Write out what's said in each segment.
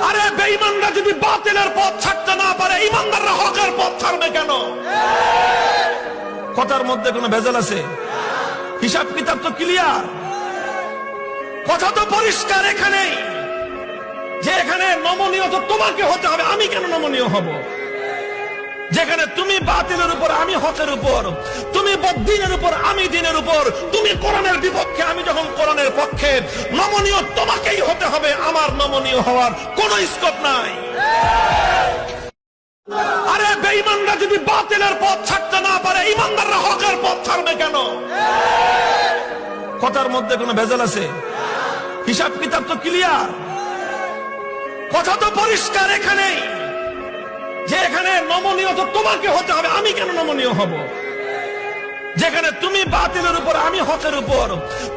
আরে বেঈমানরা যদি বাতিলের পথ ছাড়তে না পারে, ঈমানদাররা হকের পথ ছাড়বে কেন? কথার মধ্যে কোনো ভেজাল আছে? হিসাব কিতাব তো ক্লিয়ার, কথা তো পরিষ্কার এখানেই, যে এখানে নমনীয় তো তোমাকে হতে হবে, আমি কেন নমনীয় হব? যেখানে তুমি বাতিলের উপর, আমি হকের উপর, তুমি বদ্দিনের উপর, আমি দিনের উপর, তুমি কোরআনের বিপক্ষে, আমি যখন কোরআনের পক্ষে, নমনীয় তোমাকেই হতে হবে, আমার নমনীয় হওয়ার কোনো স্কোপ নাই। আরে বেঈমানরা যদি বাতিলের পথ ছাড়তে না পারে, ঈমানদাররা হকের পথ ছাড়বে কেন? কথার মধ্যে কোনো ভেজাল আছে? হিসাব কিতাব তো ক্লিয়ার, কথা তো পরিষ্কার এখানেই, যে এখানে নমনীয় তো তোমাকে হতে হবে, আমি কেন নমনীয় হব? যেখানে তুমি বাতিলের উপর, আমি হকের উপর,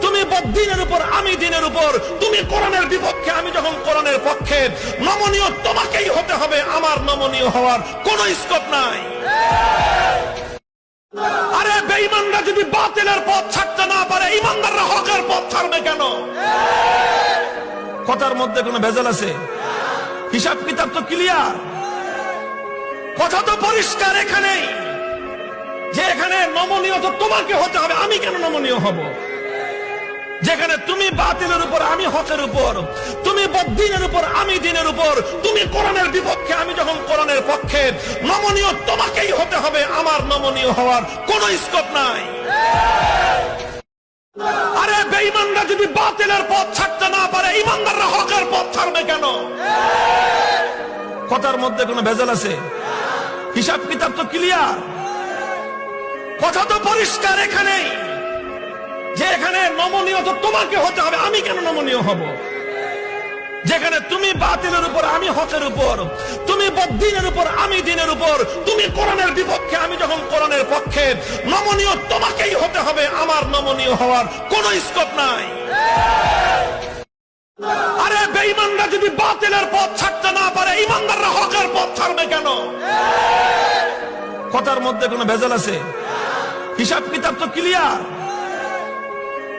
তুমি বদ্দিনের উপর, আমি দিনের উপর, তুমি কোরআনের বিপক্ষে, আমি যখন কোরআনের পক্ষে, নমনীয় তোমাকেই হতে হবে, আমার নমনীয় হওয়ার কোনো স্কোপ নাই। আরে বেঈমানরা যদি বাতিলের পথ ছাড়তে না পারে, ঈমানদাররা হকের পথ ছাড়বে কেন? কথার মধ্যে কোনো ভেজাল আছে? হিসাব কিতাব তো ক্লিয়ার, কথা তো পরিষ্কার এখানেই, যে এখানে নমনীয় তো তোমাকে হতে হবে, আমি কেন নমনীয় হব? যেখানে তুমি বাতিলের উপর, আমি হকের উপর, তুমি বদ্দিনের উপর, আমি দিনের উপর, তুমি কোরআনের বিপক্ষে, আমি যখন কোরআনের পক্ষে, নমনীয় তোমাকেই হতে হবে, আমার নমনীয় হওয়ার কোনো স্কোপ নাই। আরে বেঈমানরা যদি বাতিলের পথ ছাড়তে না পারে, ঈমানদাররা হকের পথ ছাড়বে কেন? কথার মধ্যে কোনো ভেজাল আছে? হিসাব কিতাব তো ক্লিয়ার, কথা তো পরিষ্কার এখানেই, যে এখানে নমনীয় তো তোমাকে হতে হবে, আমি কেন নমনীয় হব? যেখানে তুমি বাতিলের উপর, আমি হকের উপর, তুমি বদ্দিনের উপর, আমি দিনের উপর, তুমি কোরআনের বিপক্ষে, আমি যখন কোরআনের পক্ষে, নমনীয় তোমাকেই হতে হবে, আমার নমনীয় হওয়ার কোনো স্কোপ নাই। আরে বেঈমানরা যদি বাতিলের পথ ছাড়তে না পারে, ঈমানদাররা হকের পথ ছাড়বে কেন? কথার মধ্যে কোনো ভেজাল আছে? হিসাব কিতাব তো ক্লিয়ার,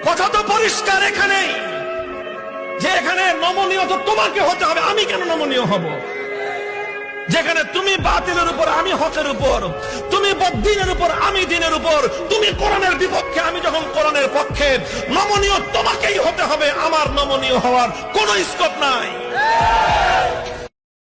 কথা তো পরিষ্কার এখানেই, যে এখানে নমনীয় তো তোমাকে হতে হবে, আমি কেন নমনীয় হব? যেখানে তুমি বাতিলের উপর, আমি হকের উপর, তুমি বদ্দিনের উপর, আমি দিনের উপর, তুমি কোরআনের বিপক্ষে, আমি যখন কোরআনের পক্ষে, নমনীয় তোমাকেই হতে হবে, আমার নমনীয় হওয়ার কোনো স্কোপ নাই।